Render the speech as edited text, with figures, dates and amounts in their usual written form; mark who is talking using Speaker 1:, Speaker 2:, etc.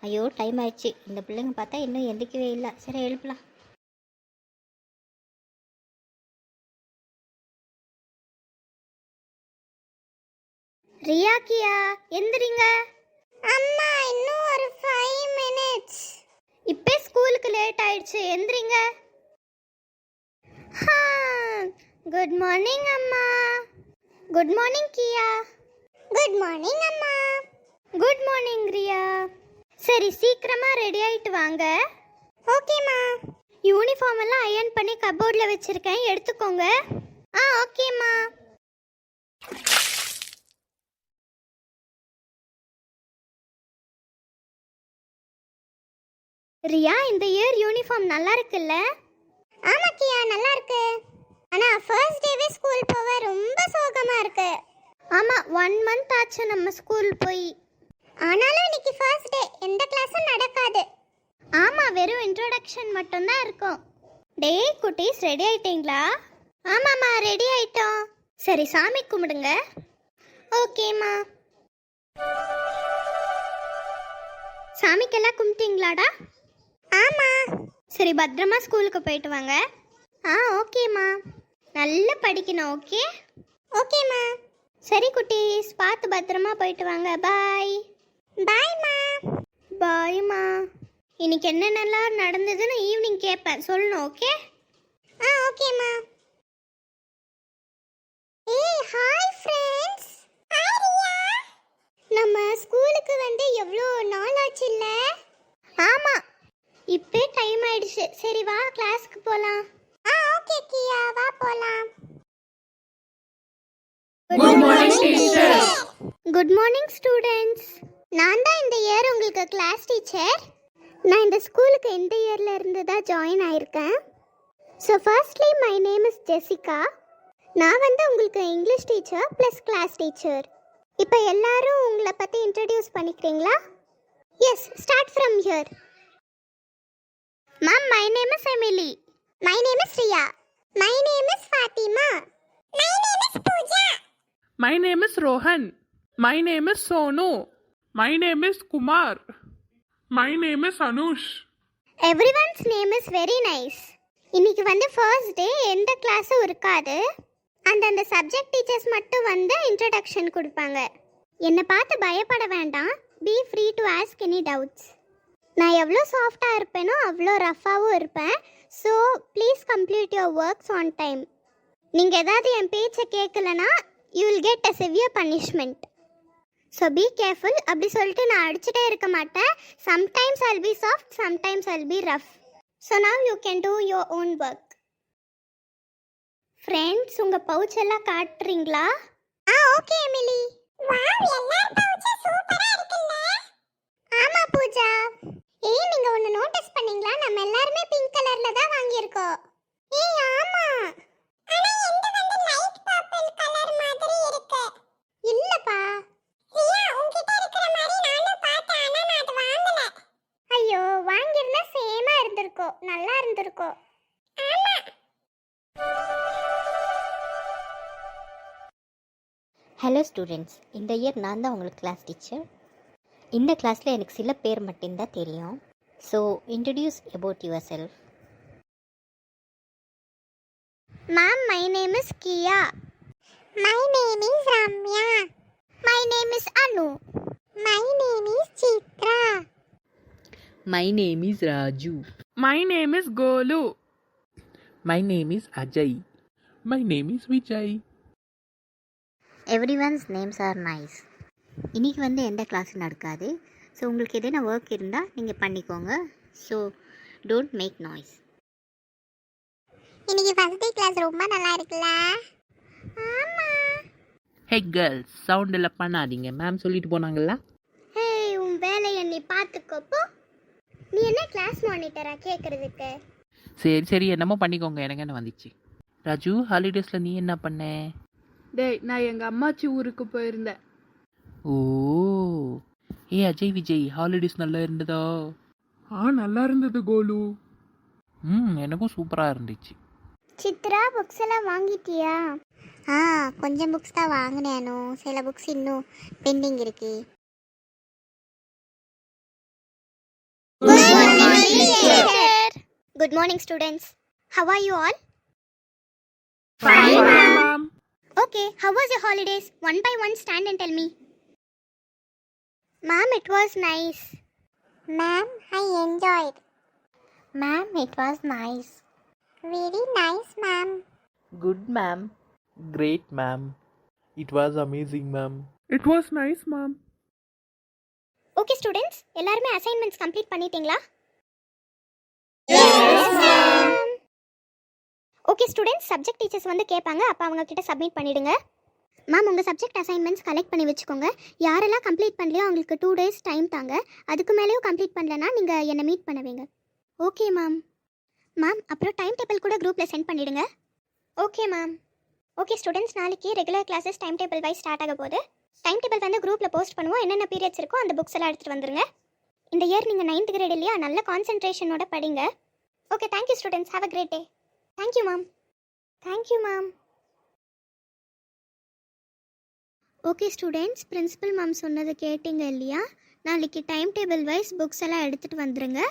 Speaker 1: ஐயோ டைம் ஆயிடுச்சு. இந்த பிள்ளைங்க பார்த்தா இன்னும் எந்திரிக்கவே இல்லை. சரி எழுப்பலாம். ரியா கியா எந்திரிங்க. அம்மா இன்னும் ஒரு 5 மினிட்ஸ். இப்போ ஸ்கூலுக்கு லேட் ஆயிடுச்சு, எந்திரிங்க. குட் மார்னிங் அம்மா. Good morning Kiya. Good morning அம்மா. Good morning Riya. சரி சீக்கிரமா ரெடி ஆயிட்டு வாங்க. ஓகேம்மா. யூனிஃபார்ம் எல்லாம் அயர்ன் பண்ணி கபோர்டில் வச்சிருக்கேன், எடுத்துக்கோங்க. ஓகேம்மா. ரியா, இந்த இயர் யூனிஃபார்ம் நல்லா இருக்குல்ல? ஆமா கியா, நல்லா இருக்கு. ஆனா ஃபர்ஸ்ட் டேவே ஸ்கூல் போக ரொம்ப சோகமா இருக்கு. ஆமா, 1 மந்த் ஆச்சு நம்ம ஸ்கூல் போய். ஆனாலும் இன்னைக்கு ஃபர்ஸ்ட் டே, எந்த கிளாஸும் நடக்காது. ஆமா, வெறும் இன்ட்ரோடக்ஷன் மட்டும் தான் இருக்கும். டேய் குட்டீஸ், ரெடி ஆயிட்டீங்களா? ஆமாம்மா, ரெடி ஆயிட்டோம். சரி சாமி கும்பிடுங்க. ஓகேம்மா. சாமிக்கெல்லாம் கும்பிட்டீங்களாடா? ஆமா. சரி பத்திரமா ஸ்கூலுக்கு போயிட்டு வாங்க. ஓகேம்மா. நல்லா படிக்கணும், ஓகே? ஓகேம்மா. சரி குட்டீஸ், பார்த்து பத்திரமா போயிட்டு வாங்க. பாய். பாய்மா. பாய்மா. இன்னைக்கு என்னென்னலாம் நடந்ததுன்னு ஈவினிங் கேட்பேன், சொல்லணும், ஓகே? ஓகேம்மா. ஏய் ஹாய் ஃப்ரெண்ட்ஸ். ஹாய் ரியா. நம்ம ஸ்கூலுக்கு வந்து எவ்வளோ நாள் ஆச்சு இல்ல? ஆமா, இப்போ டைம் ஆயிடுச்சு. சரி வா கிளாஸ்க்கு போலாம். ஓகே கியா, வா போலாம்.
Speaker 2: Good morning teacher.
Speaker 1: Good morning students. நான் தான் இந்த இயர் உங்களுக்கு கிளாஸ் டீச்சர். நான் இந்த ஸ்கூலுக்கு இந்த இயர்ல இருந்து தான் ஜாயின் ஆயிருக்கேன். So firstly my name is Jessica. நான் வந்து உங்களுக்கு English teacher plus class teacher. இப்போ எல்லாரும் உங்களை பற்றி இன்ட்ரடியூஸ் பண்ணிக்கிறீங்களா? Yes, start from here. Ma'am, my name is Emily. My name is Riya. My name is Fatima. My name is Pooja.
Speaker 2: My name is Rohan. My name is Sonu. My name is Kumar. My name is Anush.
Speaker 1: Everyone's name is very nice. இன்னைக்கு வந்து first day, எந்த கிளாஸும் இருக்காது. அந்தந்த subject teachers மட்டும் வந்து introduction கொடுப்பாங்க. என்னை பார்த்து பயப்பட வேண்டாம். Be free to ask any doubts. நான் எவ்வளோ சாஃப்டாக இருப்பேனோ அவ்வளோ ரஃபாகவும் இருப்பேன். So please complete your works on time. நீங்கள் ஏதாவது என் பேச்சை கேட்கலனா you will get a severe punishment. So be careful. அப்படி சொல்லிட்டு நான் அடிச்சுட்டே இருக்க மாட்டேன். Sometimes I'll be soft, sometimes I'll be rough. So now you can do your own work. Friends, உங்கள் பவுச் எல்லாம் காட்டுறீங்களா? Okay Emily. வாவ், எல்லார் பவுச்சும் சூப்பரா இருக்குல்ல? ஆமா பூஜா. ஏய், நீங்க ஒன்னு நோட்டீஸ் பண்ணீங்களா? நம்ம எல்லாரும் பிங்க் கலர்ல தான் வாங்கி இருக்கோம். ஏய் ஆமா. ஆனா எந்த வந்து லைட் பர்பிள் கலர் மாதிரி இருக்கு. இல்லப்பா. ரியா, உன்கிட்ட இருக்கிற மாதிரி நானும் பார்த்தேன், ஆனா நான் அது வாங்கல. ஐயோ, வாங்கிருந்தா சேமா இருந்திருக்கும், நல்லா இருந்திருக்கும். ஆமா. ஹலோ ஸ்டூடெண்ட்ஸ், இந்த இயர் நான் தான் உங்களுக்கு கிளாஸ் டீச்சர். இந்த கிளாஸில் எனக்கு சில பேர் மட்டும்தான் தெரியும். So introduce about your self. Ma'am, my name is Kia. My name is Ramya. My name is Anu. My name is Chitra.
Speaker 3: My name is Raju.
Speaker 2: My name is Golu.
Speaker 3: My name is Ajay.
Speaker 2: My name is Vijay.
Speaker 1: Everyone's names are nice. இன்றைக்கி வந்து எந்த கிளாஸும் நடக்காது. So உங்களுக்கு எதனா work இருந்தால் நீங்கள் பண்ணிக்கோங்க. So don't make noise. இன்னைக்கு ஃபர்ஸ்ட் டே கிளாஸ் ரொம்ப நல்லா இருக்குல்ல? ஆமாம்.
Speaker 3: Hey girls, sound எல்லாம் பண்ணாதீங்க. மேம் சொல்லிட்டு போனாங்களா?
Speaker 1: ஹே, உன் வேலையை நீ பார்த்துக்கோப்போ. நீ என்ன கிளாஸ் மானிட்டரா கேட்குறதுக்கு?
Speaker 3: சரி என்னமோ பண்ணிக்கோங்க, எனக்கு என்ன வந்துச்சு. ராஜு, ஹாலிடேஸில் நீ என்ன பண்ண?
Speaker 2: டேய், நான் எங்க அம்மாச்சி ஊருக்கு போயிருந்தேன்.
Speaker 3: ஓ, அஜய் விஜய், ஹாலிடேஸ் நல்லா இருந்ததா?
Speaker 2: நல்லா இருந்தது கோலு.
Speaker 3: எனக்கும் சூப்பராக இருந்துச்சு.
Speaker 1: சித்ரா, புக்ஸ் எல்லாம் வாங்கிட்டியா? கொஞ்சம் புக்ஸ் தான் வாங்கினேனோ, சில புக்ஸ் இன்னும் பெண்டிங் இருக்கு. Good morning, students. How are you all?
Speaker 2: Fine, ma'am.
Speaker 1: Okay, how was your holidays? One by one, stand and tell me. Ma'am, it was nice. Ma'am, I enjoyed. Ma'am, it was nice. Very nice, ma'am.
Speaker 4: Good, ma'am. Great, ma'am. It was amazing, ma'am.
Speaker 2: It was nice, ma'am.
Speaker 1: Okay, students, எல்லாருமே assignments complete பண்ணிட்டீங்களா? Okay students, subject teachers வந்து கேட்பாங்க, அப்போ அவங்க கிட்ட submit பண்ணிடுங்க. Ma'am, உங்கள் subject assignments collect பண்ணி வச்சுக்கோங்க. யாரெல்லாம் கம்ப்ளீட் பண்ணலையோ அவங்களுக்கு 2 days டைம் தாங்க. அதுக்கு மேலேயும் கம்ப்ளீட் பண்ணலன்னா நீங்கள் என்னை மீட் பண்ணுவீங்க. Okay ma'am. மேம், அப்புறம் டைம் டேபிள் கூட குரூப்பில் சென்ட் பண்ணிடுங்க. Okay ma'am. ஓகே ஸ்டூடெண்ட்ஸ், நாளைக்கு regular classes time table wise start ஆக போகுது. டைம் டேபிள் வந்து குரூப்பில் போஸ்ட் பண்ணுவோம். என்னென்ன பீரியட்ஸ் இருக்கோ அந்த புக்ஸ் எல்லாம் எடுத்துகிட்டு வந்துருங்க. இந்த இயர் நீங்கள் 9th கிரேட் இல்லையா, நல்ல கான்சென்ட்ரேஷனோட படிங்க. Okay, thank you students. Have a great day. Thank you ma'am. Thank you ma'am. Okay students, principal ma'am சொன்னதை கேட்டிங்க இல்லையா? நாளைக்கு டைம் டேபிள் வைஸ் புக்ஸ் எல்லாம் எடுத்துகிட்டு வந்துருங்க.